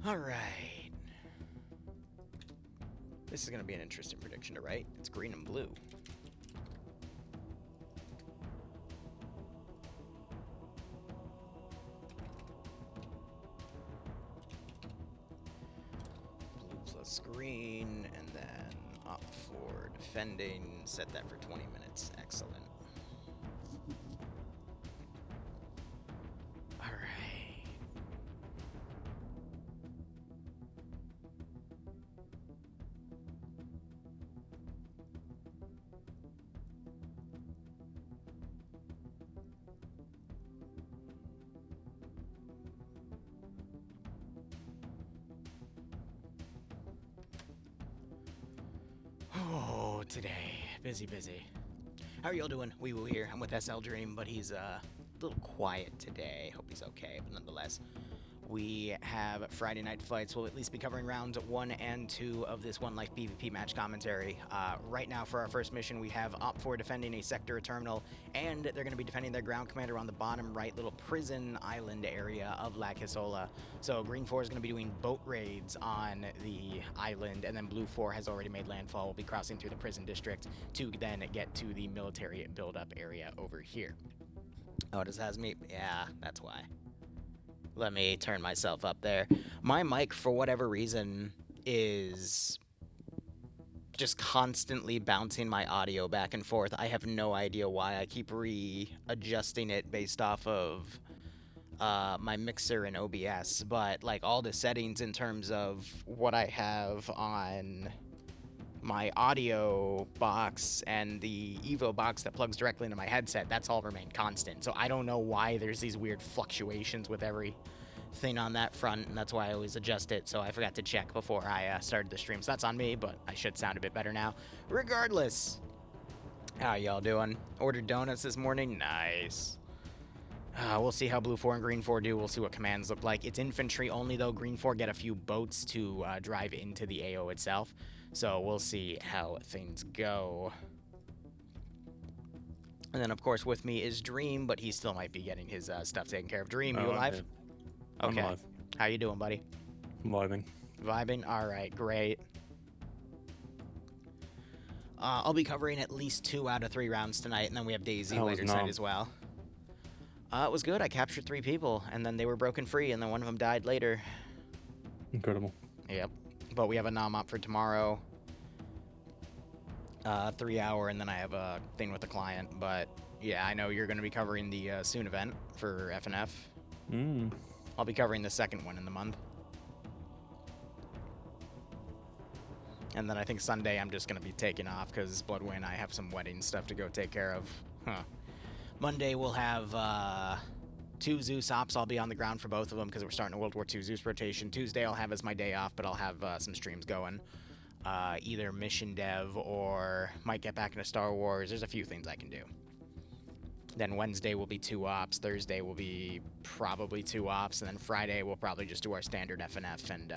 Alright. This is going to be an interesting prediction to write. It's green and blue. Blue plus green, and then opt for defending. Set that for 20 minutes. Excellent. Oh, today. Busy. How are y'all doing? Wee Woo here. I'm with SL Dream, but he's a little quiet today. Hope he's okay, but nonetheless. We have Friday night fights. We'll at least be covering rounds 1 and 2 of this One Life PvP match commentary. Right now, for our first mission, we have Op4 defending a sector or terminal, and they're going to be defending their ground commander on the bottom right little prison island area of La Casola. So Green 4 is going to be doing boat raids on the island, and then Blue 4 has already made landfall. We'll be crossing through the prison district to then get to the military buildup area over here. Oh, does it has me? Yeah, that's why. Let me turn myself up there. My mic, for whatever reason, is just constantly bouncing my audio back and forth. I have no idea why. I keep readjusting it based off of my mixer and OBS, but like all the settings in terms of what I have on my audio box and the Evo box that plugs directly into my headset, that's all remained constant. So I don't know why there's these weird fluctuations with everything on that front, and that's why I always adjust it. So I forgot to check before I started the stream. So that's on me, but I should sound a bit better now. Regardless, how y'all doing? Ordered donuts this morning? Nice. We'll see how Blue 4 and Green 4 do. We'll see what commands look like. It's infantry only, though. Green 4 get a few boats to drive into the AO itself. So we'll see how things go. And then, of course, with me is Dream, but he still might be getting his stuff taken care of. Dream, you alive? I'm alive. How you doing, buddy? Vibing. Vibing? All right, great. I'll be covering at least 2 out of 3 rounds tonight, and then we have Daisy later tonight as well. It was good. I captured 3 people, and then they were broken free, and then one of them died later. Incredible. Yep. But we have a nom op for tomorrow. 3-hour, and then I have a thing with the client. But yeah, I know you're going to be covering the soon event for FNF. I'll be covering the second one in the month. And then I think Sunday I'm just going to be taking off because Bloodwind, I have some wedding stuff to go take care of. Monday we'll have 2 Zeus ops. I'll be on the ground for both of them because we're starting a World War II Zeus rotation. Tuesday I'll have as my day off, but I'll have some streams going. Either mission dev or might get back into Star Wars. There's a few things I can do. Then Wednesday will be 2 ops. Thursday will be probably 2 ops. And then Friday we'll probably just do our standard FNF and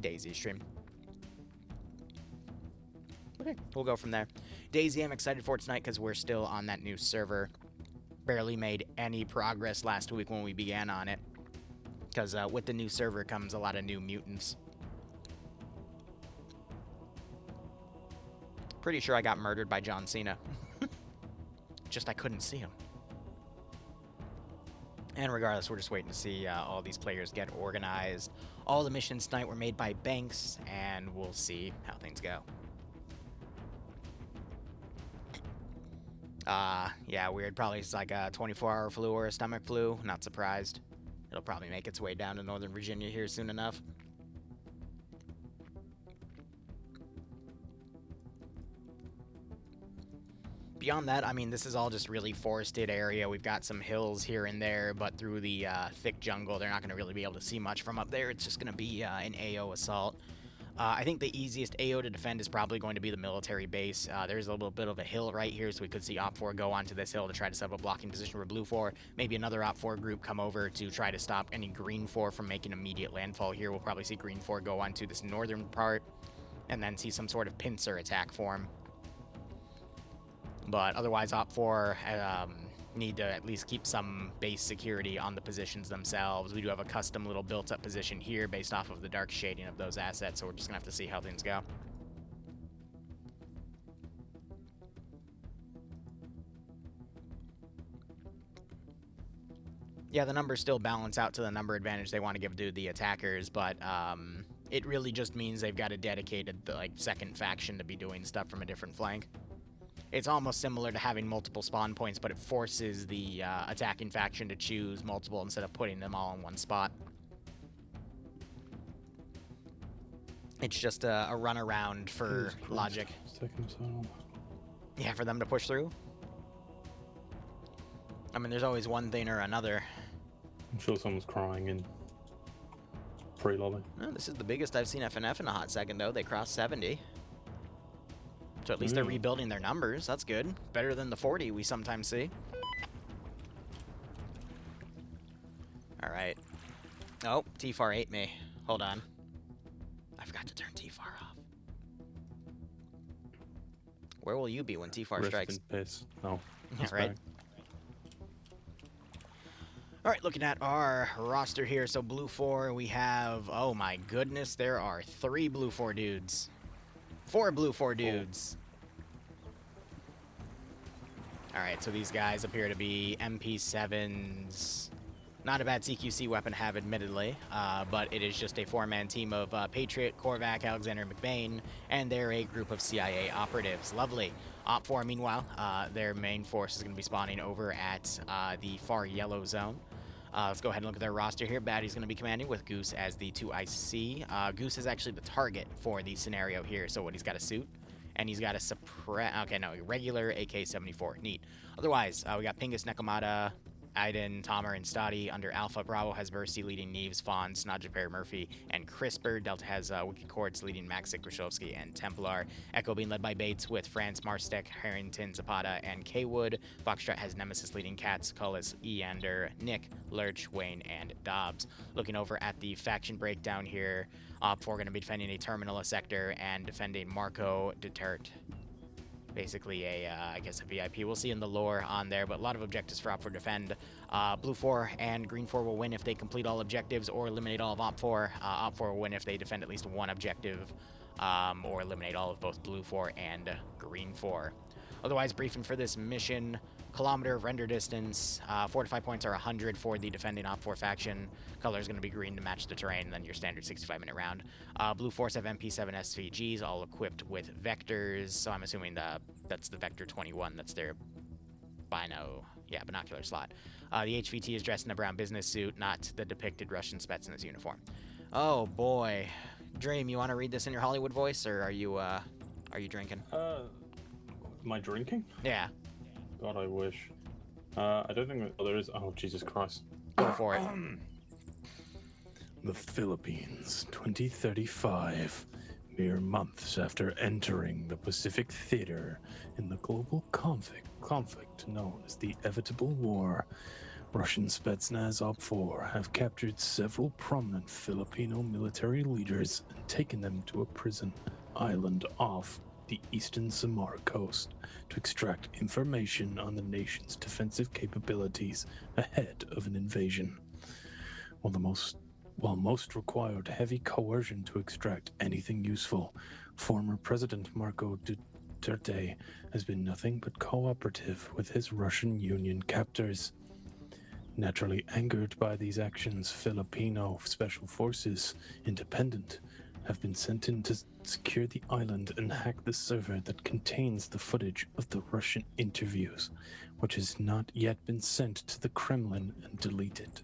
Daisy stream. Okay, we'll go from there. Daisy, I'm excited for tonight because we're still on that new server. Barely made any progress last week when we began on it. Because with the new server comes a lot of new mutants. Pretty sure I got murdered by John Cena. Just I couldn't see him. And regardless, we're just waiting to see all these players get organized. All the missions tonight were made by Banks, and we'll see how things go. Yeah, weird. Probably it's like a 24-hour flu or a stomach flu. Not surprised. It'll probably make its way down to Northern Virginia here soon enough. Beyond that, I mean, this is all just really forested area. We've got some hills here and there, but through the thick jungle, they're not going to really be able to see much from up there. It's just going to be an AO assault. I think the easiest AO to defend is probably going to be the military base. There's a little bit of a hill right here, so we could see Op4 go onto this hill to try to set up a blocking position for Blue 4. Maybe another Op4 group come over to try to stop any Green 4 from making immediate landfall here. We'll probably see Green 4 go onto this northern part and then see some sort of pincer attack form. But otherwise, Op4, need to at least keep some base security on the positions themselves. We do have a custom little built-up position here based off of the dark shading of those assets, so we're just gonna have to see how things go. Yeah, the numbers still balance out to the number advantage they want to give to the attackers, but it really just means they've got a dedicated like second faction to be doing stuff from a different flank. It's almost similar to having multiple spawn points, but it forces the attacking faction to choose multiple instead of putting them all in one spot. It's just a runaround for logic. Yeah, for them to push through. I mean, there's always one thing or another. I'm sure someone's crying in pre-lobby. Oh, this is the biggest I've seen FNF in a hot second, though. They crossed 70. So at least they're rebuilding their numbers. That's good. Better than the 40 we sometimes see. All right. Oh, T-Far ate me. Hold on. I forgot to turn T-Far off. Where will you be when T-Far strikes? Piss. No. Yeah, right. All right, looking at our roster here. So blue 4, we have, oh my goodness, there are 3 blue 4 dudes. 4 blue 4 dudes. All right, so these guys appear to be MP7s. Not a bad CQC weapon to have, admittedly, but it is just a 4-man team of Patriot, Korvac, Alexander, McBain, and they're a group of CIA operatives. Lovely. Op 4, meanwhile, their main force is going to be spawning over at the far yellow zone. Let's go ahead and look at their roster here. Batty's going to be commanding with Goose as the 2 IC. Goose is actually the target for the scenario here. So what, he's got a suit, and he's got a suppress... Okay, no, regular AK-74. Neat. Otherwise, we got Pingus, Nekomata, Aiden, Tomer, and Stoddy. Under Alpha, Bravo has Bercy leading Neves, Fawn, Snodjaper, Murphy, and Crisper. Delta has Wicked Quartz leading Maxic, Grashowski, and Templar. Echo being led by Bates with France, Marstek, Harrington, Zapata, and Kwood. Foxtrot has Nemesis leading Katz, Cullis, Eander, Nick, Lurch, Wayne, and Dobbs. Looking over at the faction breakdown here, Op 4 going to be defending a terminal, a sector, and defending Marco Duterte. Basically I guess a VIP. We'll see in the lore on there, but a lot of objectives for Op 4 defend. Blue 4 and Green 4 will win if they complete all objectives or eliminate all of Op 4. Op 4 will win if they defend at least one objective or eliminate all of both Blue 4 and Green 4. Otherwise, briefing for this mission: kilometer of render distance, fortified points are 100 for the defending Op 4 faction. Color is going to be green to match the terrain, and then your standard 65-minute round. Blue Force have MP7 SVGs, all equipped with vectors, so I'm assuming that's the Vector 21, that's their binocular slot. The HVT is dressed in a brown business suit, not the depicted Russian Spetsnaz uniform. Oh boy. Dream, you want to read this in your Hollywood voice, or are you drinking? Am I drinking? Yeah. God, I wish. I don't think there is. Oh, Jesus Christ. Go for it. The Philippines, 2035. Mere months after entering the Pacific Theater in the global conflict known as the Inevitable War, Russian Spetsnaz Op 4 have captured several prominent Filipino military leaders and taken them to a prison island off the eastern Samar coast to extract information on the nation's defensive capabilities ahead of an invasion. While most required heavy coercion to extract anything useful, former President Marco Duterte has been nothing but cooperative with his Russian Union captors. Naturally angered by these actions, Filipino Special Forces, independent, have been sent in to secure the island and hack the server that contains the footage of the Russian interviews, which has not yet been sent to the Kremlin and deleted.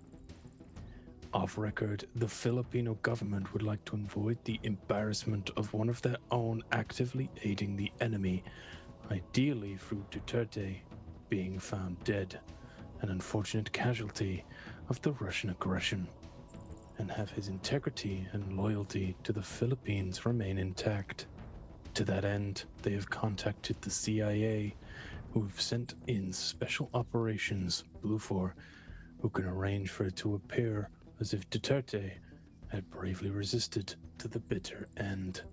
Off record, the Filipino government would like to avoid the embarrassment of one of their own actively aiding the enemy, ideally through Duterte being found dead, an unfortunate casualty of the Russian aggression, and have his integrity and loyalty to the Philippines remain intact. To that end, they have contacted the CIA, who have sent in Special Operations Blue 4, who can arrange for it to appear as if Duterte had bravely resisted to the bitter end.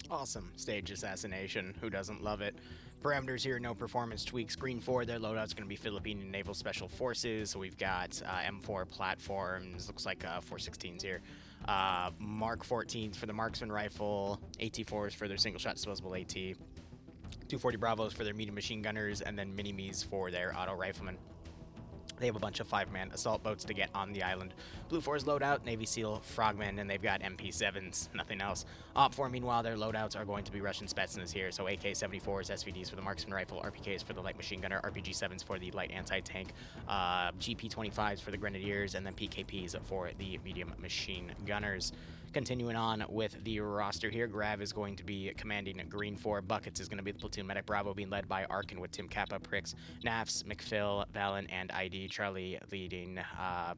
Awesome. Stage assassination. Who doesn't love it? Parameters here, no performance tweaks. Green 4, their loadout's going to be Philippine Naval Special Forces. So we've got M4 platforms, looks like 416s here. Mark 14s for the marksman rifle, AT4s for their single-shot disposable AT, 240 Bravos for their medium machine gunners, and then mini-me's for their auto riflemen. They have a bunch of 5-man assault boats to get on the island. Blue 4's loadout, Navy SEAL, Frogmen, and they've got MP7s, nothing else. Op 4, meanwhile, their loadouts are going to be Russian Spetsnaz here, so AK-74s, SVDs for the marksman rifle, RPKs for the light machine gunner, RPG-7s for the light anti-tank, GP-25s for the grenadiers, and then PKPs for the medium machine gunners. Continuing on with the roster here, Grav is going to be commanding Green 4. Buckets is going to be the platoon medic. Bravo being led by Arkin with Tim Kappa, Pricks, Nafs, McPhil, Valen, and ID. Charlie leading,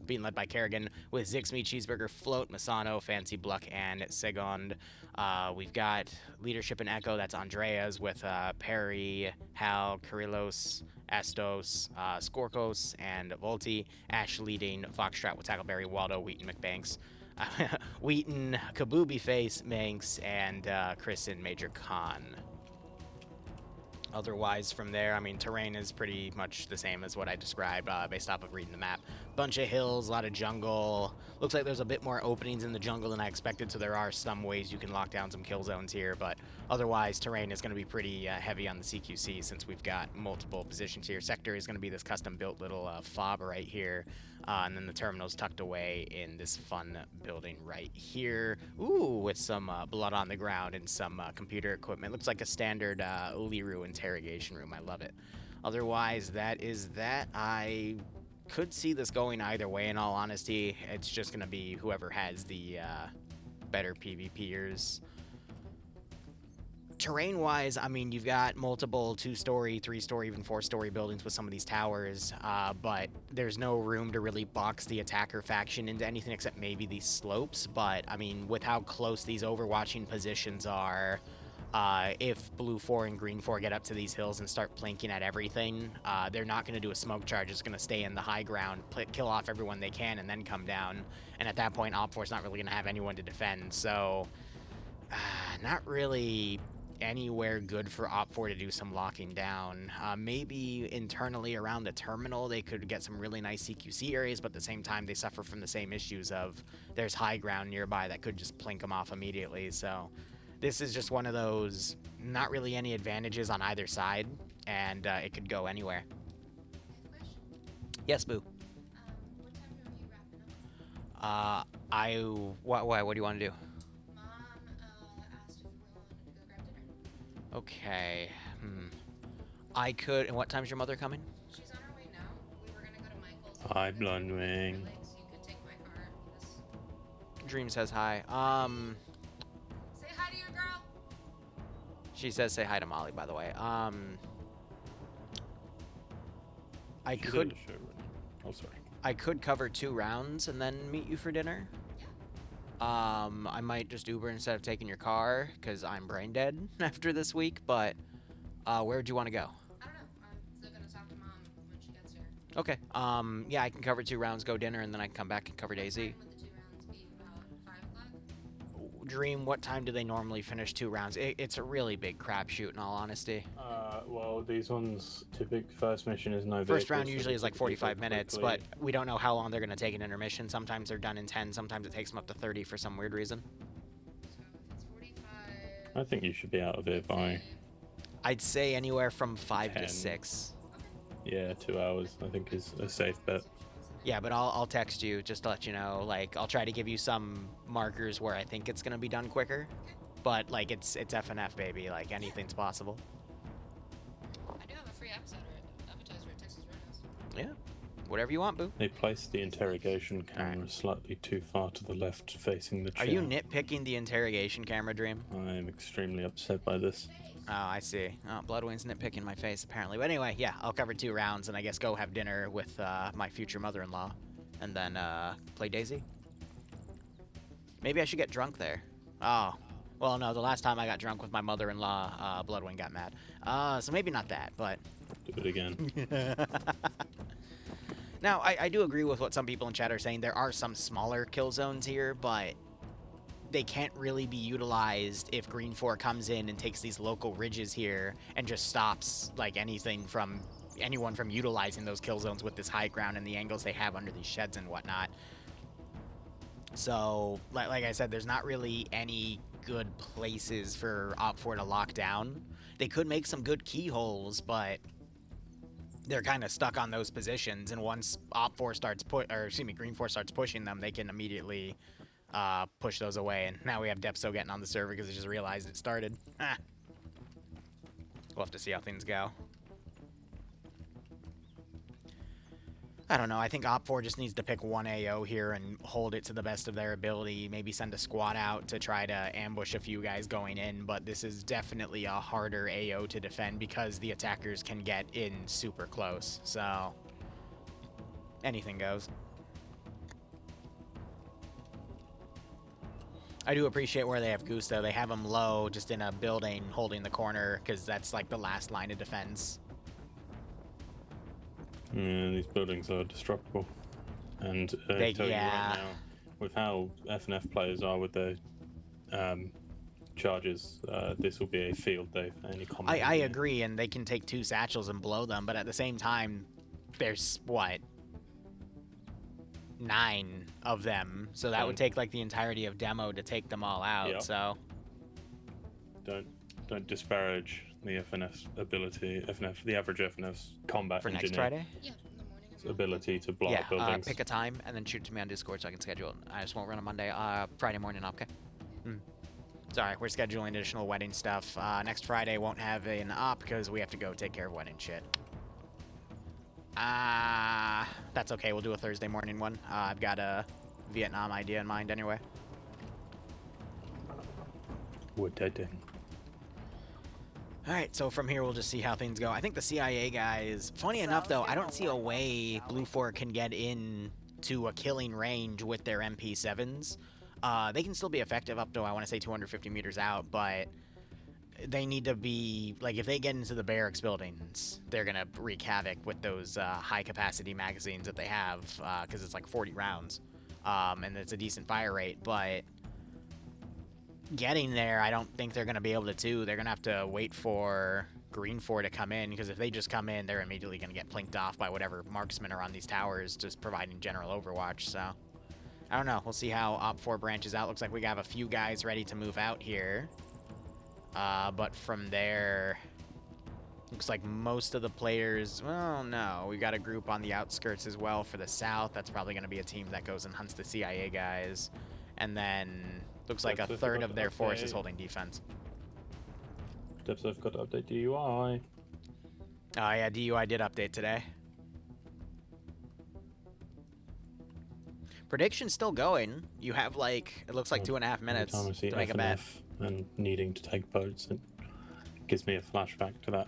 being led by Kerrigan with Zixme, Cheeseburger, Float, Masano, Fancy, Bluck, and Segond. We've got leadership in Echo. That's Andreas with Perry, Hal, Kyrillos, Astos, Skorkos, and Volti. Ash leading Foxtrot with Tackleberry, Waldo, Wheaton, McBanks. Wheaton, Kabubi Face, Manx, and Chris and Major Khan. Otherwise, from there, I mean, terrain is pretty much the same as what I described based off of reading the map. Bunch of hills, a lot of jungle. Looks like there's a bit more openings in the jungle than I expected, so there are some ways you can lock down some kill zones here, but otherwise, terrain is going to be pretty heavy on the CQC since we've got multiple positions here. Sector is going to be this custom-built little fob right here, and then the terminal's tucked away in this fun building right here. Ooh, with some blood on the ground and some computer equipment. Looks like a standard Liru interrogation room. I love it. Otherwise, that is that. I could see this going either way, in all honesty. It's just going to be whoever has the better PvPers. Terrain-wise, I mean, you've got multiple 2-story, 3-story, even 4-story buildings with some of these towers, but there's no room to really box the attacker faction into anything except maybe these slopes. But, I mean, with how close these overwatching positions are, if Blue 4 and Green 4 get up to these hills and start plinking at everything, they're not going to do a smoke charge. It's going to stay in the high ground, kill off everyone they can, and then come down. And at that point, Op 4's not really going to have anyone to defend. So, not really anywhere good for Op 4 to do some locking down. Maybe internally around the terminal, they could get some really nice CQC areas, but at the same time, they suffer from the same issues of there's high ground nearby that could just plink them off immediately. So this is just one of those, not really any advantages on either side, and it could go anywhere. Yes, Boo. What time are you wrapping up? What do you want to do? Mom asked if we wanted to go grab dinner. Okay. I could. And what time's your mother coming? She's on her way now. We were gonna go to Michael's. Hi, Blundwing. So you could take my car. This... Dream says hi. Say hi to your girl. She says say hi to Molly, by the way. I She's could. at the show right now. Oh, sorry. I could cover 2 rounds and then meet you for dinner. Yeah. I might just Uber instead of taking your car because I'm brain dead after this week. But where do you want to go? I don't know. I'm still gonna talk to Mom when she gets here. Okay. Yeah, I can cover 2 rounds, go dinner, and then I can come back and cover Daisy. Would the 2 rounds be about 5 o'clock? Dream, what time do they normally finish 2 rounds? It's a really big crapshoot, in all honesty. Well, these ones, first mission is no First vehicles, round so usually they is like typically 45 go minutes, quickly. but we don't know how long they're going to take an intermission. Sometimes they're done in 10, sometimes it takes them up to 30 for some weird reason. So if it's 45. I think you should be out of it by, I'd say anywhere from 5 to 10. 6. yeah, 2 hours, I think is a safe bet. Yeah, but I'll text you just to let you know. Like, I'll try to give you some markers where I think it's going to be done quicker. But, like, it's FNF, baby. Like, anything's possible. I do have a free appetizer at Texas Roadhouse. Yeah. Whatever you want, boo. They placed the interrogation camera Alright. slightly too far to the left, facing the chair. Are you nitpicking the interrogation camera, Dream? I'm extremely upset by this. Oh, I see. Oh, Bloodwing's nitpicking my face, apparently. But anyway, yeah, I'll cover 2 rounds, and I guess go have dinner with my future mother-in-law. And then play Daisy. Maybe I should get drunk there. Oh. Well, no, the last time I got drunk with my mother-in-law, Bloodwing got mad. So maybe not that, but... Do it again. Now, I do agree with what some people in chat are saying. There are some smaller kill zones here, but they can't really be utilized if Green 4 comes in and takes these local ridges here and just stops like anyone from utilizing those kill zones with this high ground and the angles they have under these sheds and whatnot. So, like I said, there's not really any good places for Op4 to lock down. They could make some good keyholes, but they're kind of stuck on those positions. And once Op4 starts Green 4 starts pushing them, they can immediately push those away. And now we have Depso getting on the server because they just realized it started. We'll have to see how things go. I don't know. I think Op4 just needs to pick one AO here and hold it to the best of their ability. Maybe send a squad out to try to ambush a few guys going in. But this is definitely a harder AO to defend because the attackers can get in super close. So, anything goes. I do appreciate where they have Goose, though. They have him low, just in a building, holding the corner, because that's like the last line of defense. Yeah, these buildings are destructible. And I tell you right now, with how FNF players are with their charges, this will be a field day for any combat. I agree, and they can take 2 satchels and blow them, but at the same time, there's, what, 9 of them, so that would take like the entirety of demo to take them all out. Yep. So don't disparage the FNF's ability, the average FNF's combat for next engineer. Friday. Yeah, in the morning. Ability to blow up buildings. Pick a time and then shoot it to me on Discord so I can schedule it. I just won't run on Monday. Friday morning, okay. Sorry, we're scheduling additional wedding stuff. Next Friday won't have an op because we have to go take care of wedding shit. That's okay. We'll do a Thursday morning one. I've got a Vietnam idea in mind anyway. Would that do? Alright, so from here we'll just see how things go. I think the CIA guys, funny enough though, I don't see a way Blue 4 can get in to a killing range with their MP7s. They can still be effective up to, I want to say, 250 meters out, but they need to be, like, if they get into the barracks buildings, they're going to wreak havoc with those high-capacity magazines that they have, because it's like 40 rounds, and it's a decent fire rate, but getting there, I don't think they're going to be able to. They're going to have to wait for Green 4 to come in, because if they just come in, they're immediately going to get plinked off by whatever marksmen are on these towers, just providing general overwatch, so I don't know. We'll see how Op 4 branches out. Looks like we have a few guys ready to move out here. But from there, looks like most of the players, well, no. We've got a group on the outskirts as well for the south. That's probably going to be a team that goes and hunts the CIA guys. And then looks like a third of their force is holding defense. Depso, I've got to update DUI. Oh, yeah, DUI did update today. Prediction's still going. You have, like, it looks like 2.5 minutes to make a bet. And needing to take boats, it gives me a flashback to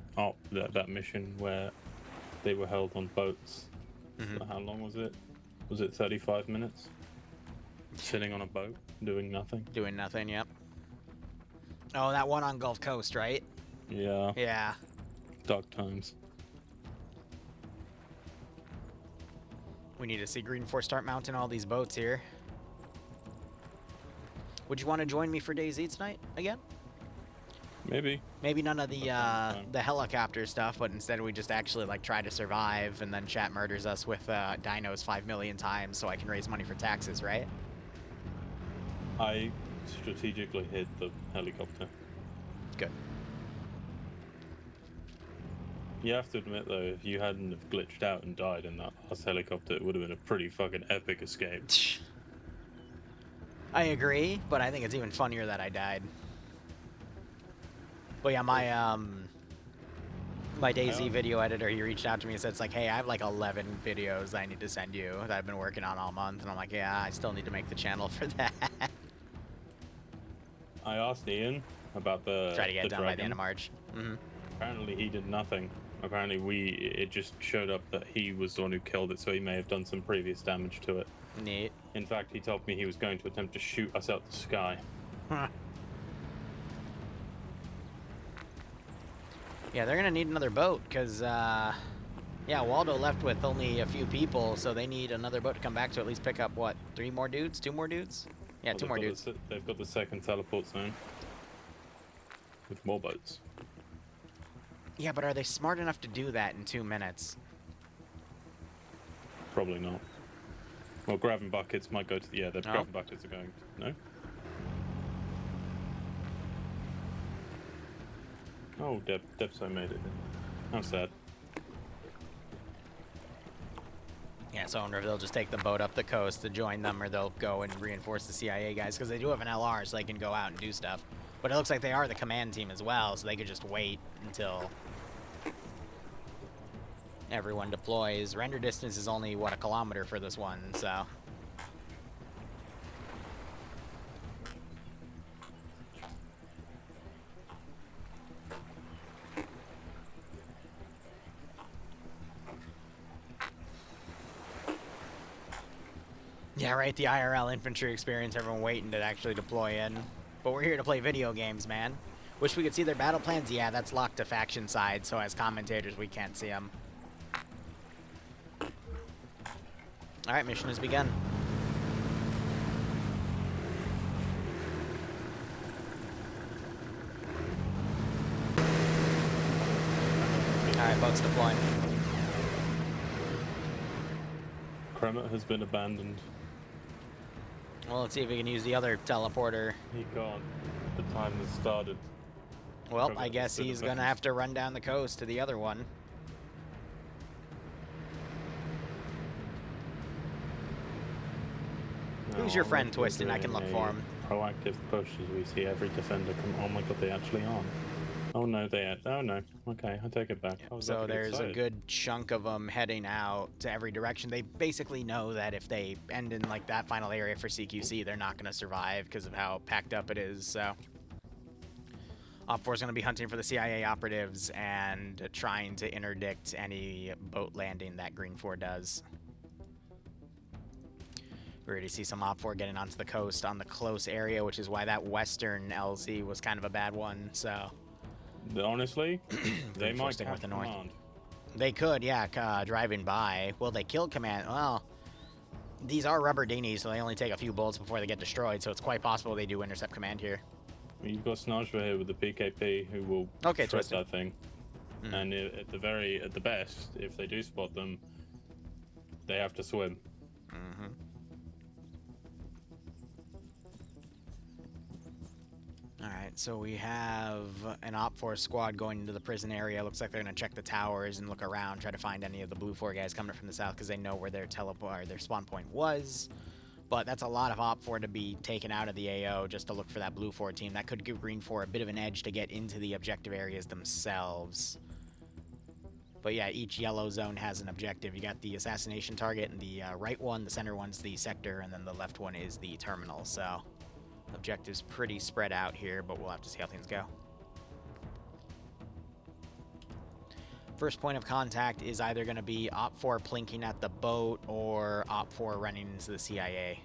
that mission where they were held on boats. So how long was it? Was it 35 minutes? Sitting on a boat, doing nothing? Doing nothing, yep. Oh, that one on Gulf Coast, right? Yeah. Yeah. Dark times. We need to see Green 4 start mounting all these boats here. Would you want to join me for DayZ tonight again? Maybe. Maybe none of the helicopter stuff, but instead we just actually like try to survive, and then chat murders us with dinos 5 million times so I can raise money for taxes, right? I strategically hid the helicopter. Good. You have to admit though, if you hadn't have glitched out and died in that last helicopter, it would have been a pretty fucking epic escape. I agree, but I think it's even funnier that I died. But yeah, my DayZ video editor, he reached out to me and said, it's like, hey, I have like 11 videos I need to send you that I've been working on all month. And I'm like, yeah, I still need to make the channel for that. I asked Ian about the Try to get it done by the end of March. Apparently he did nothing. Apparently it just showed up that he was the one who killed it, so he may have done some previous damage to it. Neat. In fact, he told me he was going to attempt to shoot us out the sky. Huh. Yeah, they're gonna need another boat, because, yeah, Waldo left with only a few people, so they need another boat to come back to at least pick up, what, 3 more dudes? 2 more dudes? Yeah, two more dudes. They've got the second teleport zone with more boats. Yeah, but are they smart enough to do that in 2 minutes? Probably not. Well, grabbing buckets might go to the... Yeah, the No. grabbing buckets are going... No? Oh, Depso made it. How sad. Yeah, so I wonder if they'll just take the boat up the coast to join them, or they'll go and reinforce the CIA guys, because they do have an LR, so they can go out and do stuff. But it looks like they are the command team as well, so they could just wait until everyone deploys. Render distance is only, what, 1 kilometer for this one, so... Yeah, right, the IRL infantry experience, everyone waiting to actually deploy in. But we're here to play video games, man. Wish we could see their battle plans? Yeah, that's locked to faction side, so as commentators we can't see them. Alright, mission has begun. Alright, boats deploying. Kremet has been abandoned. Well, let's see if we can use the other teleporter. He can't. The time has started. Well, Kremet I guess has been he's gonna have to run down the coast to the other one. Who's your friend, Twistin? I can look for him. Proactive push as we see every defender come. Oh my god, they actually are. Oh no, they are. Oh no. Okay, I take it back. So there's a good chunk of them heading out to every direction. They basically know that if they end in like that final area for CQC, they're not going to survive because of how packed up it is. So Op 4 is going to be hunting for the CIA operatives and trying to interdict any boat landing that Green 4 does. We already see some Op 4 getting onto the coast on the close area, which is why that western LZ was kind of a bad one. So honestly, they might stick with the have north. command. They could, yeah, driving by. Well, they killed command. Well, these are rubber dinghies, so they only take a few bullets before they get destroyed. So it's quite possible they do intercept command here. You've got Snajva here with the PKP who will shred that thing. And at the best, if they do spot them, they have to swim. Alright, so we have an Op 4 squad going into the prison area. Looks like they're going to check the towers and look around, try to find any of the Blue 4 guys coming from the south because they know where their spawn point was. But that's a lot of Op 4 to be taken out of the AO just to look for that Blue 4 team. That could give Green 4 a bit of an edge to get into the objective areas themselves. But yeah, each yellow zone has an objective. You got the assassination target, and the right one, the center one's the sector, and then the left one is the terminal. So objectives pretty spread out here, but we'll have to see how things go. First point of contact is either going to be Op 4 plinking at the boat or Op 4 running into the CIA.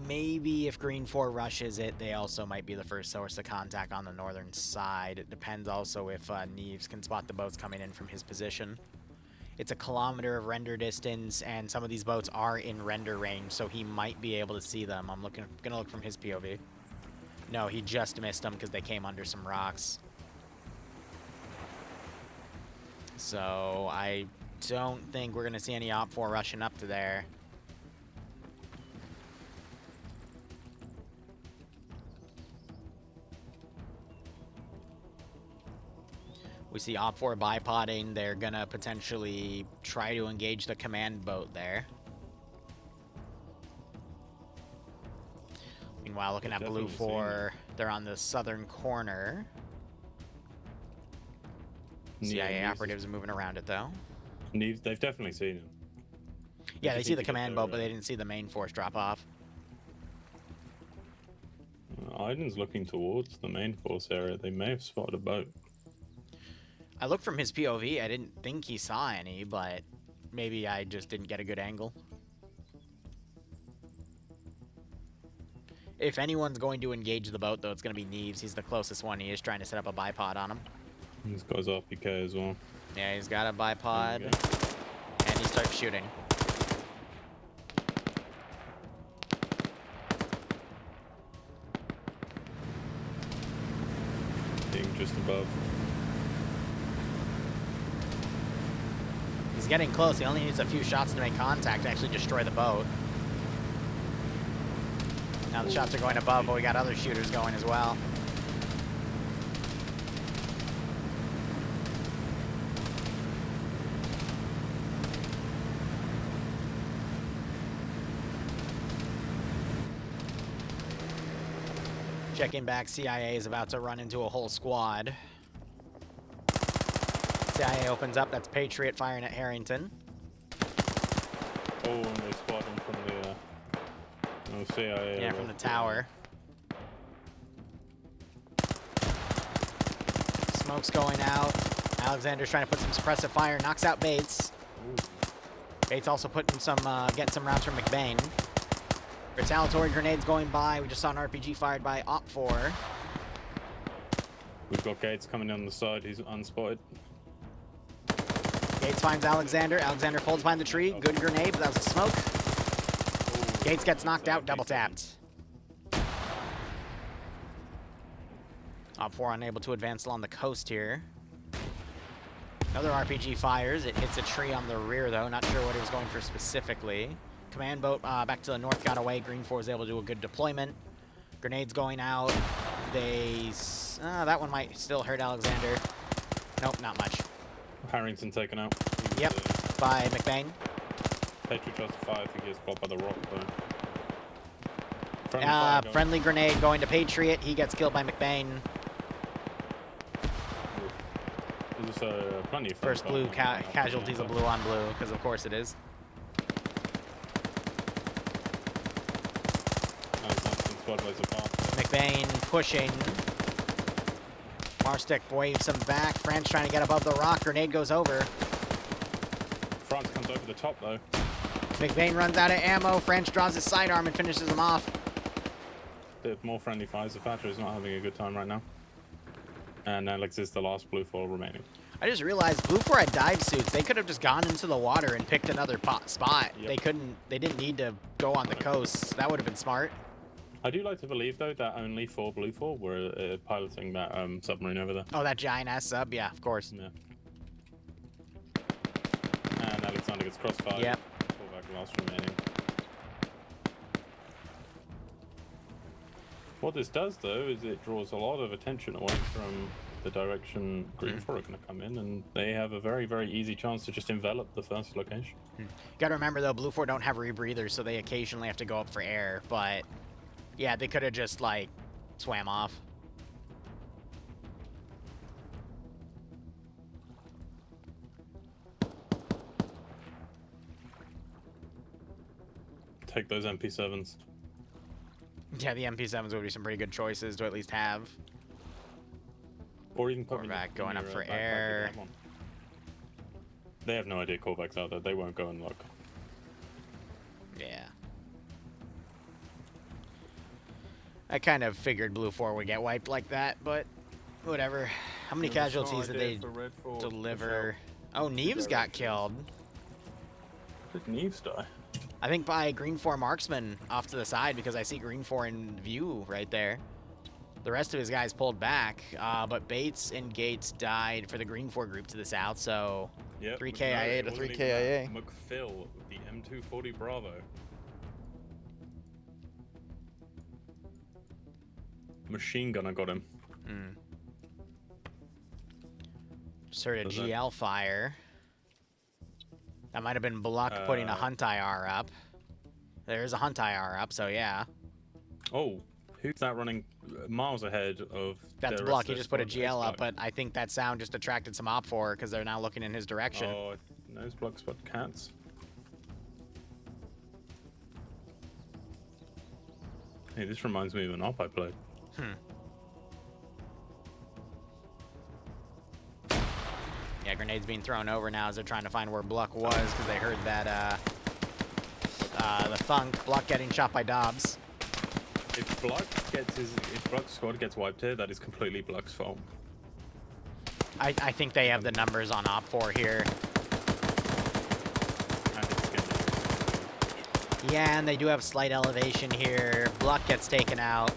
Maybe if Green 4 rushes it, they also might be the first source of contact on the northern side. It depends also if Neves can spot the boats coming in from his position. It's a kilometer of render distance, and some of these boats are in render range, so he might be able to see them. I'm gonna look from his POV. No, he just missed them because they came under some rocks. So I don't think we're gonna see any Op 4 rushing up to there. We see Op 4 bipoding. They're gonna potentially try to engage the command boat there. Meanwhile, looking at Blue 4, they're on the southern corner. CIA operatives are moving around it, though. They've definitely seen him. Yeah, they see the command boat, but they didn't see the main force drop off. Iden's looking towards the main force area. They may have spotted a boat. I looked from his POV. I didn't think he saw any, but maybe I just didn't get a good angle. If anyone's going to engage the boat, though, it's going to be Neves. He's the closest one. He is trying to set up a bipod on him. He's got his RPK as well. Yeah, he's got a bipod. And he starts shooting. just above. He's getting close. He only needs a few shots to make contact to actually destroy the boat. Now the shots are going above, but we got other shooters going as well. Checking back, CIA is about to run into a whole squad. CIA opens up, that's Patriot firing at Harrington. Oh, and they spot him from the CIA. Yeah, from the tower. Smoke's going out. Alexander's trying to put some suppressive fire, knocks out Bates. Ooh. Bates also putting some, getting some rounds from McBain. Retaliatory grenades going by. We just saw an RPG fired by Op4. We've got Gates coming down the side. He's unspotted. Gates finds Alexander. Alexander folds behind the tree. Good grenade, but that was a smoke. Gates gets knocked out, double tapped. Op4 unable to advance along the coast here. Another RPG fires. It hits a tree on the rear, though. Not sure what he was going for specifically. Command boat back to the north got away. Green 4 was able to do a good deployment. Grenades going out. That one might still hurt Alexander. Nope, not much. Harrington taken out. Yep, by McBain. Patriot just 5. He gets blocked by the rock, though. Friendly grenade going to Patriot. He gets killed by McBain. There's plenty of First blue casualties of blue on blue, because of course it is. McBain pushing. Marstek waves him back. France trying to get above the rock. Grenade goes over. France comes over the top, though. McBain runs out of ammo. French draws his sidearm and finishes him off. Bit more friendly fires. The Thatcher is not having a good time right now. And Alex is the last blue 4 remaining. I just realized blue 4 had dive suits. They could have just gone into the water and picked another spot. Yep. They didn't need to go on the coast. That would have been smart. I do like to believe, though, that only 4 blue 4 were piloting that submarine over there. Oh, that giant ass sub? Yeah, of course. Yeah. And Alexander gets crossfired. Yep. Pull back last remaining. What this does, though, is it draws a lot of attention away from the direction Green 4 are going to come in, and they have a very, very easy chance to just envelop the first location. Gotta remember, though, blue 4 don't have rebreathers, so they occasionally have to go up for air, but yeah, they could have just, like, swam off. Take those MP7s. Yeah, the MP7s would be some pretty good choices to at least have. Or even put Corvac going up for air. They have no idea Corvac's out there. They won't go and look. Yeah. I kind of figured blue 4 would get wiped like that, but whatever. How many casualties did they deliver? Oh, Neves got killed. Did Neves die? I think by green 4 marksman off to the side, because I see green 4 in view right there. The rest of his guys pulled back, but Bates and Gates died for the green 4 group to the south, so yep, 3 KIA to 3 KIA. McPhill, the M240 Bravo. Machine gunner got him. Just heard a GL fire. That might have been Bluck putting a Hunt IR up. There's a Hunt IR up, so yeah. Oh, who's that running miles ahead of... That's Bluck. He just put a GL up, but I think that sound just attracted some Op4 because they're now looking in his direction. Oh, those Bluck spot cats. Hey, this reminds me of an op I played. Yeah, grenades being thrown over now as they're trying to find where Bluck was because they heard that the thunk. Bluck getting shot by Dobbs. If Bluck's squad gets wiped here, that is completely Bluck's fault. I think they have the numbers on Op4 here. Yeah, and they do have slight elevation here. Bluck gets taken out.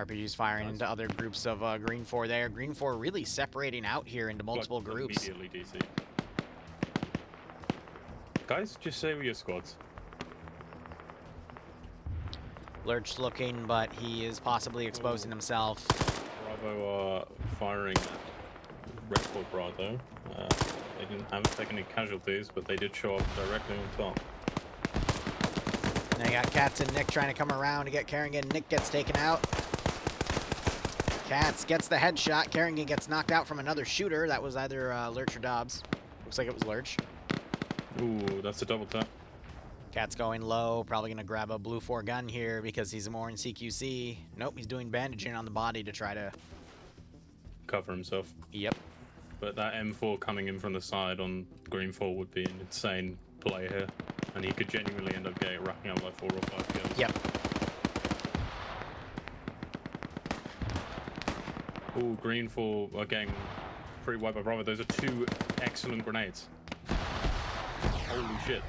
RPG's firing Nice. into other groups of Green 4 there. Green 4 really separating out here into multiple Like, groups. Immediately DC. Guys, just say with your squads. Lurch looking, but he is possibly exposing Ooh. himself. Bravo are firing at Red Fort Bravo. They haven't taken any casualties, but they did show up directly on top. Now you got Katz and Nick trying to come around to get Kerrigan. Nick gets taken out. Katz gets the headshot. Kerrigan gets knocked out from another shooter. That was either Lurch or Dobbs. Looks like it was Lurch. Ooh, that's a double tap. Katz going low. Probably going to grab a blue 4 gun here because he's more in CQC. Nope, he's doing bandaging on the body to try to... Cover himself. Yep. But that M4 coming in from the side on Green 4 would be an insane play here. And he could genuinely end up racking up like 4 or 5 kills. Yep. Ooh, Green 4 are getting pretty wiped by Bravo. Those are 2 excellent grenades. Holy shit.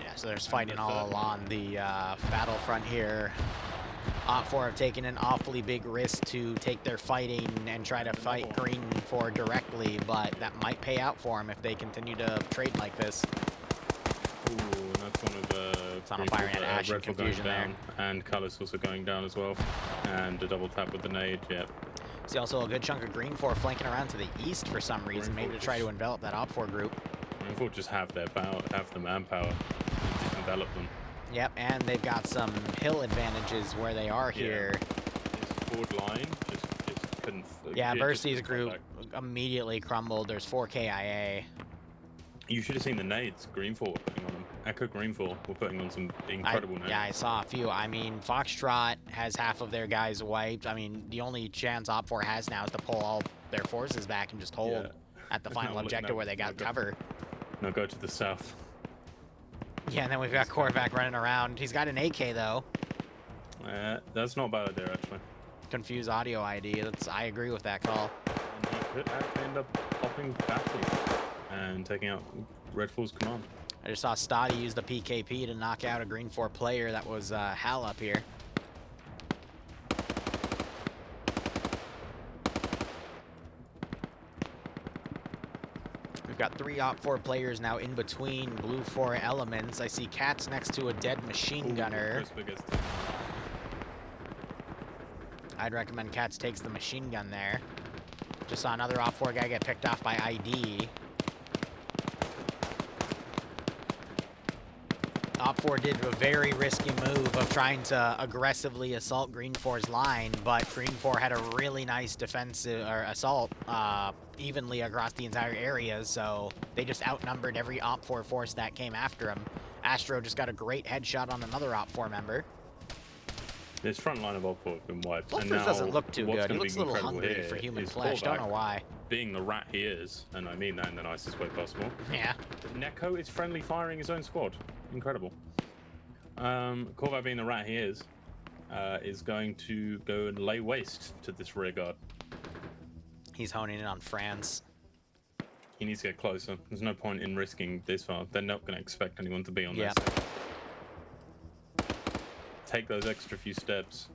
Yeah, so there's fighting all along the battlefront here. Op4 have taken an awfully big risk to take their fighting and try to fight Green 4 directly, but that might pay out for them if they continue to trade like this. Ooh, and that's one of the Tunnel firing at Ash and Confusion there. And Callus also going down as well. And a double tap with the nade, yep. See also a good chunk of Green 4 flanking around to the east for some reason, maybe to try to envelop that Op4 group. Green 4 just have their power, have the manpower, and just envelop them. Yep, and they've got some hill advantages where they are here. This forward line just couldn't... Yeah, Bursty's group immediately crumbled. There's 4 KIA. You should have seen the nades Green 4 were putting on them. Echo Green 4 were putting on some incredible nades. Yeah, I saw a few. I mean, Foxtrot has half of their guys wiped. I mean, the only chance Op4 has now is to pull all their forces back and just hold at the final objective where they got cover. No, go to the south. Yeah, and then we've got Korvac running around. He's got an AK, though. That's not a bad idea, actually. Confused audio ID. I agree with that call. And he could actually end up popping battery and taking out Red 4's command. I just saw Stoddy use the PKP to knock out a Green 4 player that was Hal up here. We've got 3 Op4 players now in between Blue 4 elements. I see Katz next to a dead machine gunner. I'd recommend Katz takes the machine gun there. Just saw another Op4 guy get picked off by ID. Op4 did a very risky move of trying to aggressively assault Green 4's line, but Green 4 had a really nice defensive or assault evenly across the entire area, so they just outnumbered every Op4 force that came after him. Astro just got a great headshot on another Op4 member. This front line of Op4 has been wiped. Fluffers doesn't look too good. He looks a little hungry for human flesh. Don't know why. Being the rat he is, and I mean that in the nicest way possible. Yeah. Neko is friendly firing his own squad. Incredible. Korvac, being the rat he is going to go and lay waste to this rear guard. He's honing in on France. He needs to get closer. There's no point in risking this far. They're not going to expect anyone to be on this. Take those extra few steps.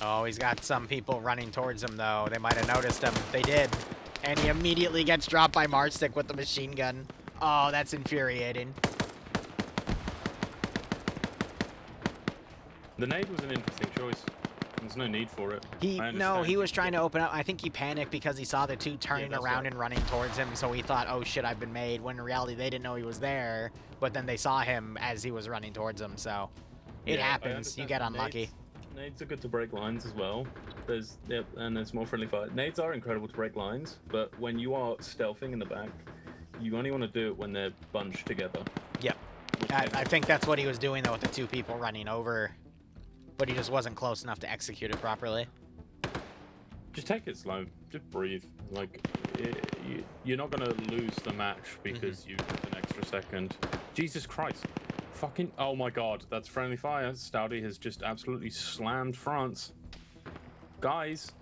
Oh, he's got some people running towards him, though. They might have noticed him. They did. And he immediately gets dropped by Marstick with the machine gun. Oh, that's infuriating. The nade was an interesting choice. There's no need for it. He was trying to open up. I think he panicked because he saw the 2 turning around and running towards him, so he thought, oh shit, I've been made, when in reality they didn't know he was there, but then they saw him as he was running towards them, so it happens. You get unlucky. Nades are good to break lines as well. And there's more friendly fire. Nades are incredible to break lines, but when you are stealthing in the back, you only want to do it when they're bunched together. Yep. I think that's what he was doing, though, with the 2 people running over. But he just wasn't close enough to execute it properly. Just take it slow. Just breathe. Like, you're not going to lose the match because you took an extra second. Jesus Christ. Fucking... Oh my god. That's friendly fire. Stouty has just absolutely slammed France. Guys,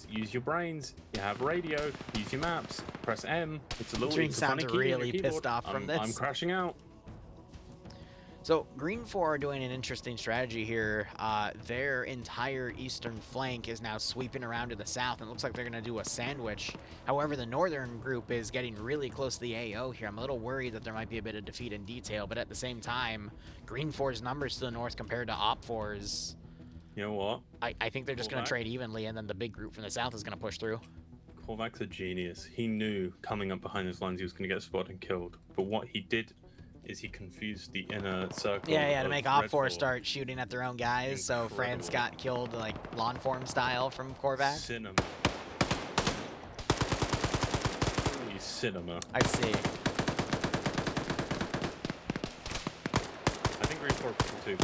use your brains. You have radio. Use your maps. Press M. It's a little... Dream sounds really pissed off from this. I'm crashing out. So Green 4 are doing an interesting strategy here. Their entire eastern flank is now sweeping around to the south, and it looks like they're going to do a sandwich. However, the northern group is getting really close to the AO here. I'm a little worried that there might be a bit of defeat in detail, but at the same time, Green 4's numbers to the north compared to Op 4's, You know what? I think they're just going to trade evenly, and then the big group from the south is going to push through. Korvac's a genius. He knew coming up behind those lines he was going to get spotted and killed. But what he did is he confused the inner circle. Yeah, to make Op 4 Redfall. start shooting at their own guys, so France got killed like lawn form style from Korvac. Cinema. Holy cinema. I see. I think Green 4 too.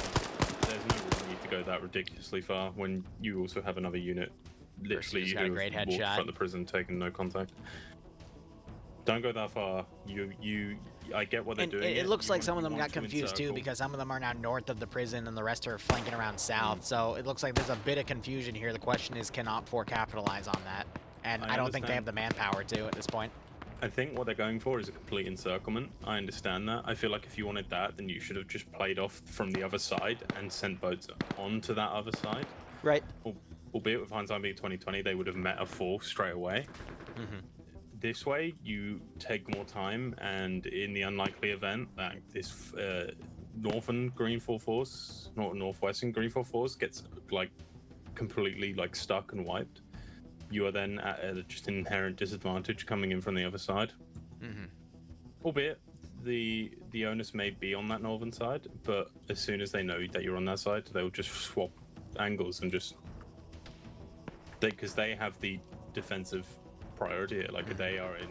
There's no reason need to go that ridiculously far when you also have another unit literally just got a who great walked headshot. from the prison taking no contact. Don't go that far. I get what they're And doing. it looks You like want- some of you them want got to confused too, encircle. because some of them are now north of the prison and the rest are flanking around south. So it looks like there's a bit of confusion here. The question is, can Op 4 capitalize on that? And I don't think they have the manpower to at this point. I think what they're going for is a complete encirclement. I understand that. I feel like if you wanted that, then you should have just played off from the other side and sent boats onto that other side. Right. Albeit with hindsight being 2020, they would have met a fall straight away. This way, you take more time, and in the unlikely event that this northern Green 4 force, northwestern Green 4 force gets like completely like stuck and wiped, you are then at just an inherent disadvantage coming in from the other side. Albeit the onus may be on that northern side, but as soon as they know that you're on that side, they'll just swap angles and just because they have the defensive priority here. Like they are in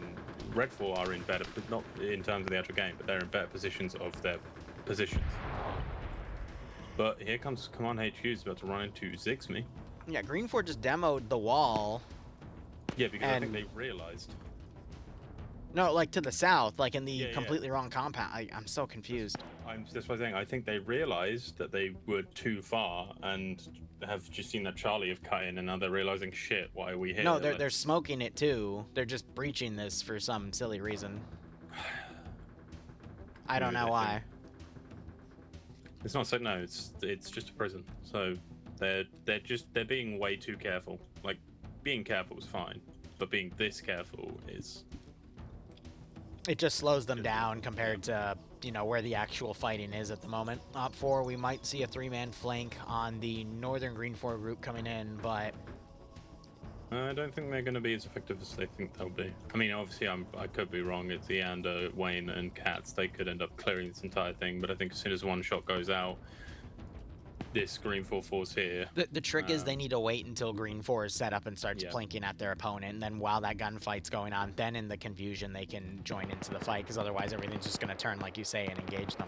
Redfall are in better, not in terms of the actual game, but they're in better positions of their positions. But here comes Command HQ is about to run into Zixme. Yeah, Green 4 just demoed the wall. Yeah, because I And- think they realized. No, like to the south, like in the Yeah, yeah. completely wrong compound. I'm so confused. That's why I'm saying I think they realized that they were too far and have just seen that Charlie have cut in, and now they're realizing shit. Why are we here? No, they're smoking it too. They're just breaching this for some silly reason. I don't Maybe know they why. It's not so. No, it's just a prison. So they're being way too careful. Like being careful is fine, but being this careful is. It just slows them down compared to, you know, where the actual fighting is at the moment. Op 4, we might see a 3-man flank on the northern Green 4 group coming in, but I don't think they're going to be as effective as they think they'll be. I mean, obviously, I could be wrong. It's Leander, Wayne, and Katz. They could end up clearing this entire thing, but I think as soon as one shot goes out, this Green 4 force here. the trick is they need to wait until Green 4 is set up and starts Yeah. plinking at their opponent, and then while that gunfight's going on, then in the confusion they can join into the fight, because otherwise everything's just going to turn, like you say, and engage them.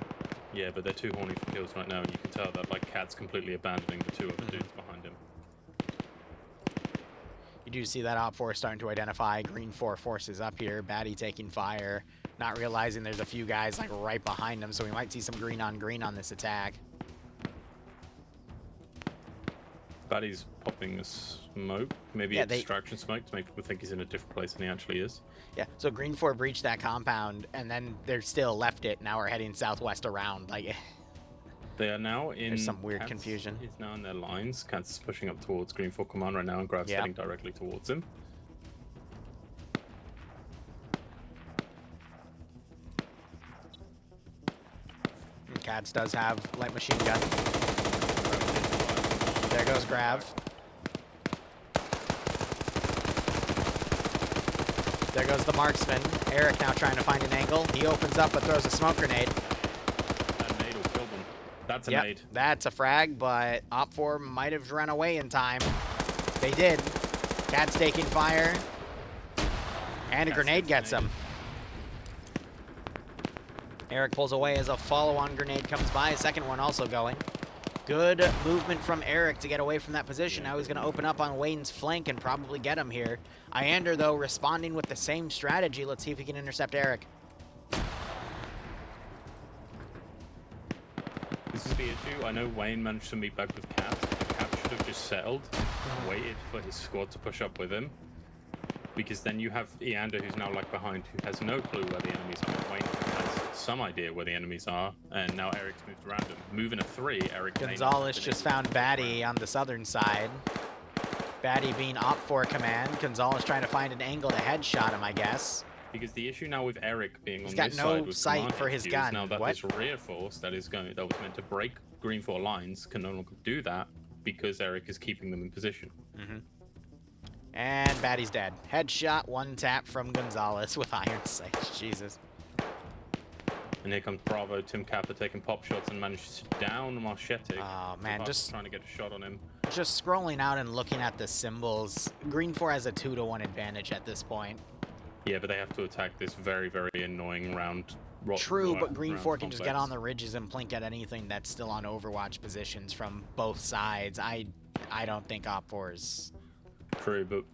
Yeah, but they're too horny for kills right now, and you can tell that like Kat's completely abandoning the two other dudes behind him. You do see that Op 4 starting to identify Green 4 forces up here. Batty taking fire, not realizing there's a few guys like right behind him, so we might see some green on this attack. Batty's popping a smoke, maybe Yeah, a distraction smoke to make people think he's in a different place than he actually is. Yeah, so Green 4 breached that compound, and then they're still left it. Now we're heading southwest around. Like, They are now in. There's some weird Katz confusion. is now in their lines. Katz is pushing up towards Green 4 Command right now, and Grab's Yeah. heading directly towards him. Katz does have light machine gun. There goes Grav. There goes the marksman. Eric now trying to find an angle. He opens up but throws a smoke grenade. That nade will kill them. That's a Yep, nade. that's a frag, but Op 4 might have run away in time. They did. Katz taking fire. And a Katz grenade gets gets him. Eric pulls away as a follow-on grenade comes by. A second one also going. Good movement from Eric to get away from that position. Now he's going to open up on Wayne's flank and probably get him here. Iander, though, responding with the same strategy. Let's see if he can intercept Eric. This is the issue. I know Wayne managed to meet back with Kat. Kat should have just settled and waited for his squad to push up with him. Because then you have Eander, who's now like behind, who has no clue where the enemies are. Wayne has some idea where the enemies are, and now Eric's moved around them. Moving a 3, Eric... may not have Gonzalez been just able to found move Batty around. on the southern side. Batty being op for command. Gonzalez trying to find an angle to headshot him, I guess. Because the issue now with Eric being He's on got this no side with sight command for his HQ gun. is now that What? this rear force that was meant to break Green 4 lines can no longer do that because Eric is keeping them in position. And Batty's dead. Headshot, one tap from Gonzalez with iron sights. Jesus. And here comes Bravo, Tim Kappa taking pop shots and manages to down Marchetti. Oh, man, just trying to get a shot on him. scrolling out and looking at the symbols. Green 4 has a 2-to-1 advantage at this point. Yeah, but they have to attack this very, very annoying round. True, but Green round 4 can just get complex. on the ridges and plink at anything that's still on Overwatch positions from both sides. I don't think Op 4's... True, but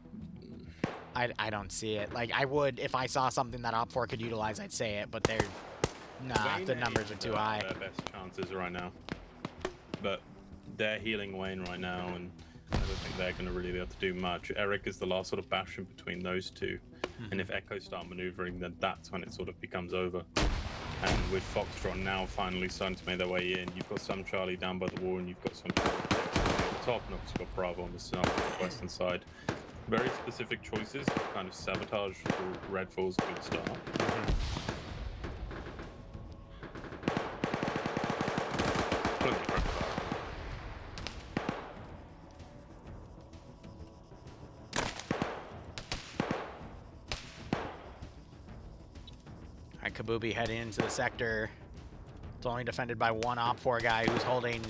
I don't see it. Like, I would, if I saw something that Op 4 could utilize, I'd say it, but they're... Nah, Wayne the numbers are too are high. their best chances right now. But they're healing Wayne right now, and I don't think they're going to really be able to do much. Eric is the last sort of bastion between those two. And if Echo start maneuvering, then that's when it sort of becomes over. And with Foxtrot now finally starting to make their way in, you've got some Charlie down by the wall, and you've got some Charlie at the top, and obviously got Bravo on the southwestern side. Very specific choices, kind of sabotage for Red 4's good start. Completely correct. Alright, Kabubi heading into the sector. It's only defended by one Op 4 guy who's holding...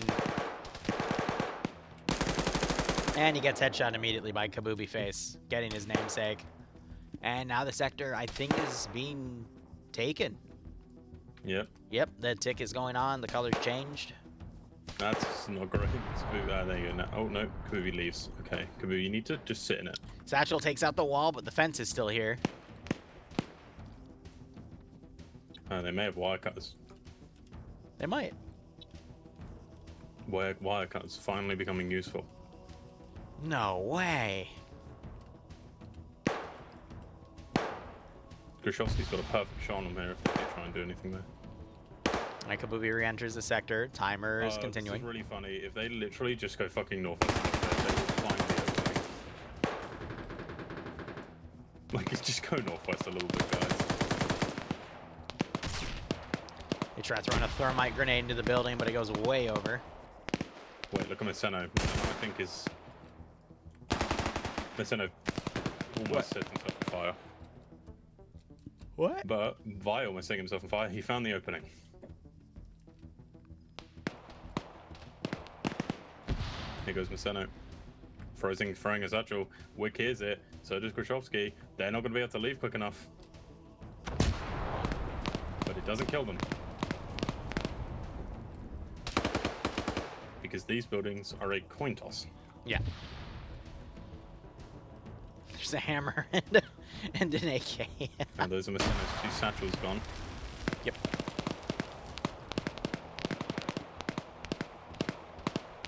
And he gets headshot immediately by Kabubi Face, getting his namesake. And now the sector, I think, is being taken. Yep. Yep, the tick is going on, the color's changed. That's not great. There you go. No, oh no, Kabubi leaves. Okay, Kabubi, you need to just sit in it. Satchel takes out the wall, but the fence is still here. They may have wire cutters. They might. Wire cutters finally becoming useful. No way. Grishowski's got a perfect shot on him here if they try and do anything there. Alright, Kabubi re-enters the sector. Timer is continuing. This is really funny. If they literally just go fucking northwest, they will find the opening. Like, just go northwest a little bit, guys. They try throwing a thermite grenade into the building, but it goes way over. Wait, look at Meceno. Meceno, I think, is... Meceno almost set himself on fire. What? But Vi almost setting himself on fire. He found the opening. Here goes Meceno. Throwing a satchel. Wick hears it. So does Grishowski. They're not going to be able to leave quick enough. But it doesn't kill them. Because these buildings are a coin toss. Yeah. There's a hammer and an AK. And those are Meceno's 2 satchels gone. Yep.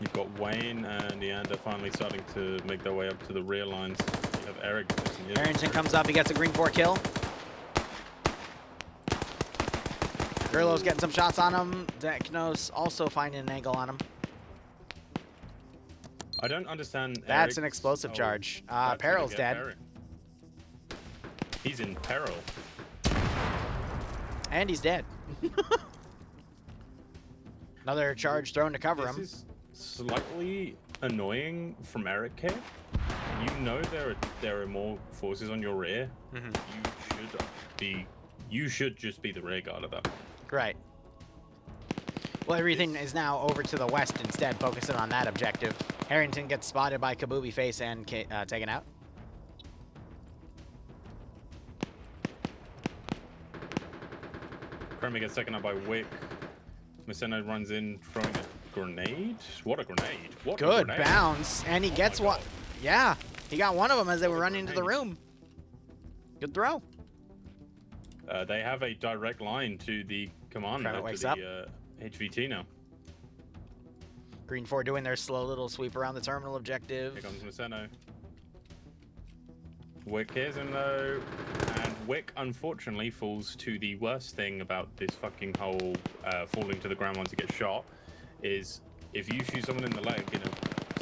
You've got Wayne and Leander finally starting to make their way up to the rear lines. You have Eric. Harrington comes up, he gets a green 4 kill. Gurlo's getting some shots on him. Deknos also finding an angle on him. I don't understand. That's an explosive charge. Peril's dead. He's in peril. And he's dead. Another charge thrown to cover This him. is slightly annoying from Eric here. You know there are more forces on your rear. You should just be the rear guard of that. Right. Well, everything is now over to the west instead, focusing on that objective. Harrington gets spotted by Kabubi Face and taken out. Chromie gets taken out by Wick. Meceno runs in, throwing a grenade. What a grenade! What Good a grenade. bounce, and he gets my one. God. Yeah, he got one of them as they were What a running into the grenade. room. Good throw. They have a direct line to the command Credit to wakes the up. HVT now. Green 4 doing their slow little sweep around the terminal objective. Here comes Meceno. Wick hears him though, and Wick, unfortunately, falls to the worst thing about this fucking whole falling to the ground once you get shot, is if you shoot someone in the leg in a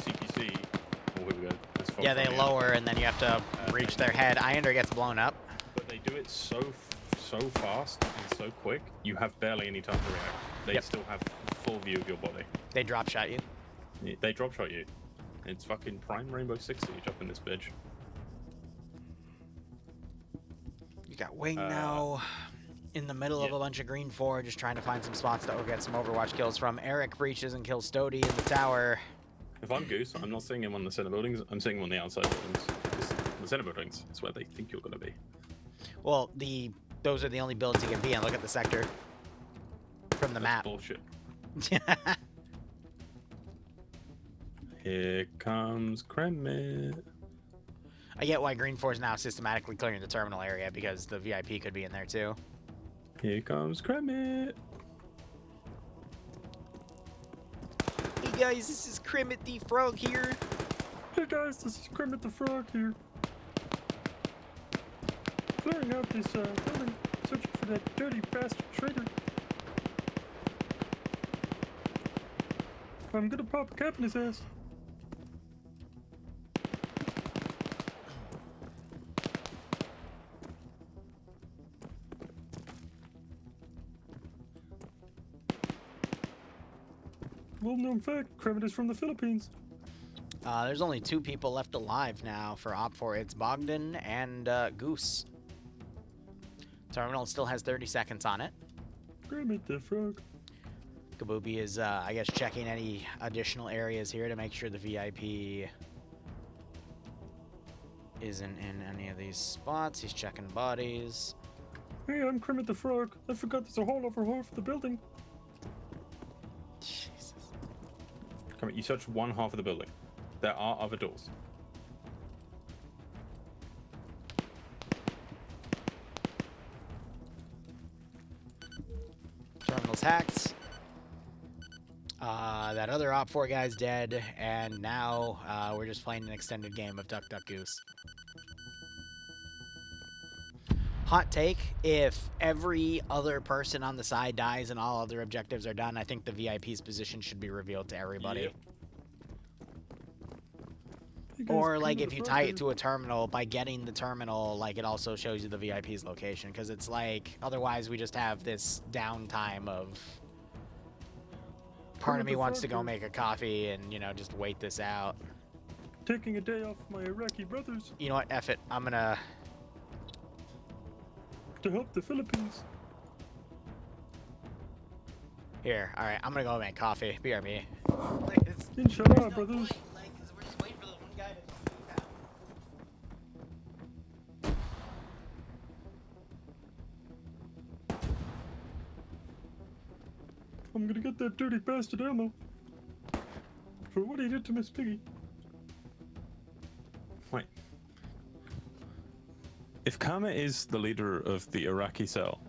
CQC, oh, here we go. Yeah, they lower, and then you have to reach their head. Ionder gets blown up. But they do it so fast and so quick, you have barely any time to react. They still have full view of your body. They drop shot you. They drop shot you. It's fucking prime Rainbow Six Siege up in this bitch. You got Wing now in the middle of a bunch of green 4, just trying to find some spots to get some Overwatch kills from. Eric breaches and kills Stody in the tower. If I'm Goose, I'm not seeing him on the center buildings, I'm seeing him on the outside buildings. The center buildings is where they think you're going to be. Well, those are the only buildings he can be in. Look at the sector from the map. Bullshit. Here comes Kremit. I get why Green 4 is now systematically clearing the terminal area, because the VIP could be in there too. Here comes Kremit. Hey guys, this is Kremit the Frog here. Hey guys, this is Kermit the Frog here. Clearing out this building, searching for that dirty bastard traitor. I'm gonna pop a cap in his ass. Little known fact, Kermit is from the Philippines. There's only 2 people left alive now for Op4. It's Bogdan and Goose. Terminal still has 30 seconds on it. Kermit the Frog. Kabubi is, I guess, checking any additional areas here to make sure the VIP isn't in any of these spots. He's checking bodies. Hey, I'm Kermit the Frog. I forgot there's a hole over half of the building. Jesus. Come on, you searched one half of the building. There are other doors. Terminal's hacked. That other Op4 guy's dead, and now we're just playing an extended game of Duck Duck Goose. Hot take, if every other person on the side dies and all other objectives are done, I think the VIP's position should be revealed to everybody. Yep. Or, like, if you tie it to a terminal, by getting the terminal, like, it also shows you the VIP's location. Because it's like, otherwise we just have this downtime of... Part of me wants to go make a coffee and, you know, just wait this out. Taking a day off my Iraqi brothers. You know what, F it. I'm gonna... To help the Philippines. Here, alright, I'm gonna go make coffee. BRB. Inshallah, brothers. I'm gonna get that dirty bastard ammo for what he did to Miss Piggy. Wait. If Kama is the leader of the Iraqi cell,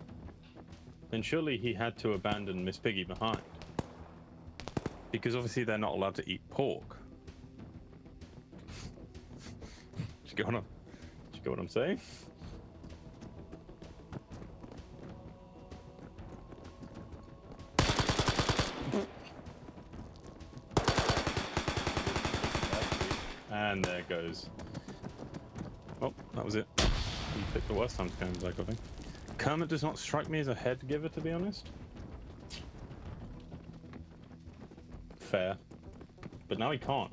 then surely he had to abandon Miss Piggy behind. Because obviously they're not allowed to eat pork. Do you get what I'm saying? And there it goes. Oh, that was it. You picked the worst time to go back, I think. Kermit does not strike me as a head giver, to be honest. Fair. But now he can't.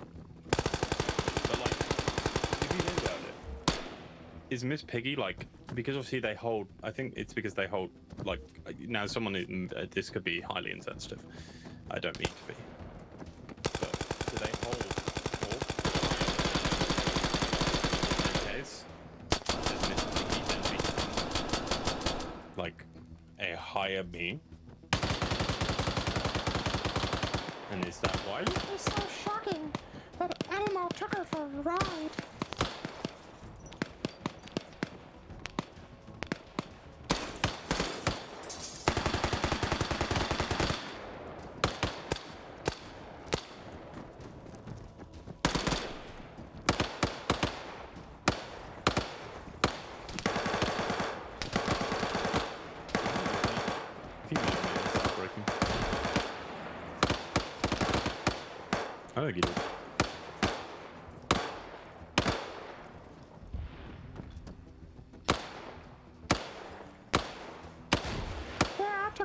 But, like, if you think about it, is Miss Piggy, like, because obviously they hold, I think it's because they hold, like, now someone, this could be highly insensitive. I don't mean to be. But do they hold pork? Does Miss Piggy then become, like, a higher being? And is that why? It was so shocking that Animal took her for a ride.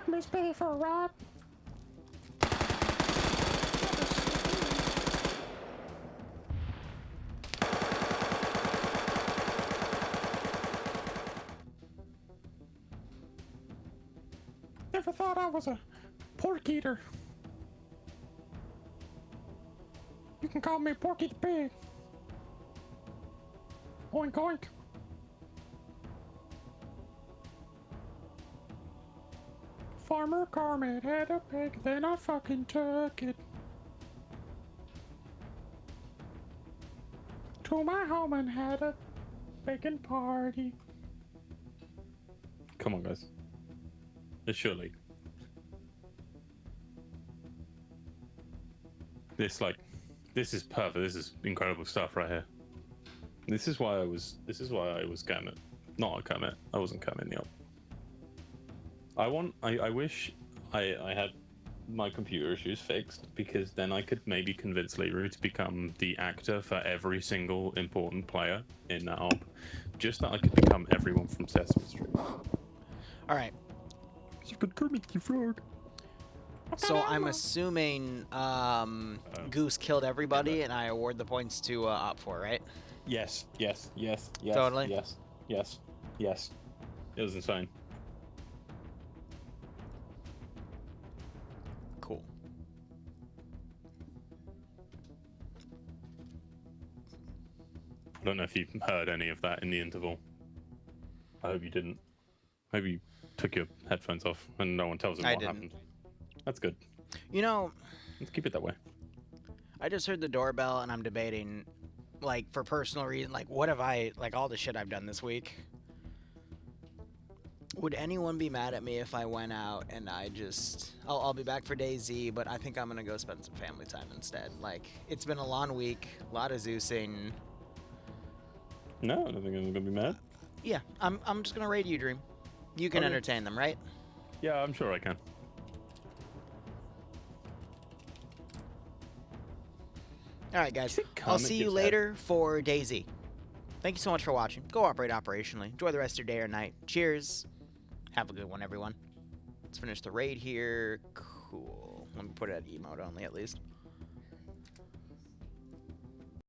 took Miss Betty for a ride. Never thought I was a pork eater. You can call me Porky the Pig. Oink oink. Farmer Carmen had a pig, then I fucking took it to my home and had a bacon party. Come on, guys. Surely. This is perfect. This is incredible stuff right here. This is why I was Kermit. Not a Kermit. I wasn't Kermit in the op. I wish I had my computer issues fixed, because then I could maybe convince Liru to become the actor for every single important player in that op. Just that I could become everyone from Sesame Street. Alright. You've got Kermit the Frog. So I'm assuming Goose killed everybody, and I award the points to Op4, right? Yes. Totally. Yes. It was insane. Cool. I don't know if you heard any of that in the interval. I hope you didn't. I hope you took your headphones off and no one tells them what happened. That's good. You know, Let's keep it that way. I just heard the doorbell, and I'm debating, like, for personal reason, like, what have I, like, all the shit I've done this week. Would anyone be mad at me if I went out and I'll be back for day Z, but I think I'm gonna go spend some family time instead. Like, it's been a long week, a lot of Zeusing. No, I don't think I'm gonna be mad. Yeah, I'm just gonna raid you, Dream. You can Okay. entertain them, right? Yeah, I'm sure I can. Alright, guys. think I'll Kermit see you gives later for day Z. Thank you so much for watching. Go operate operationally. Enjoy the rest of your day or night. Cheers. Have a good one, everyone. Let's finish the raid here. Cool. Let me put it at emote only, at least.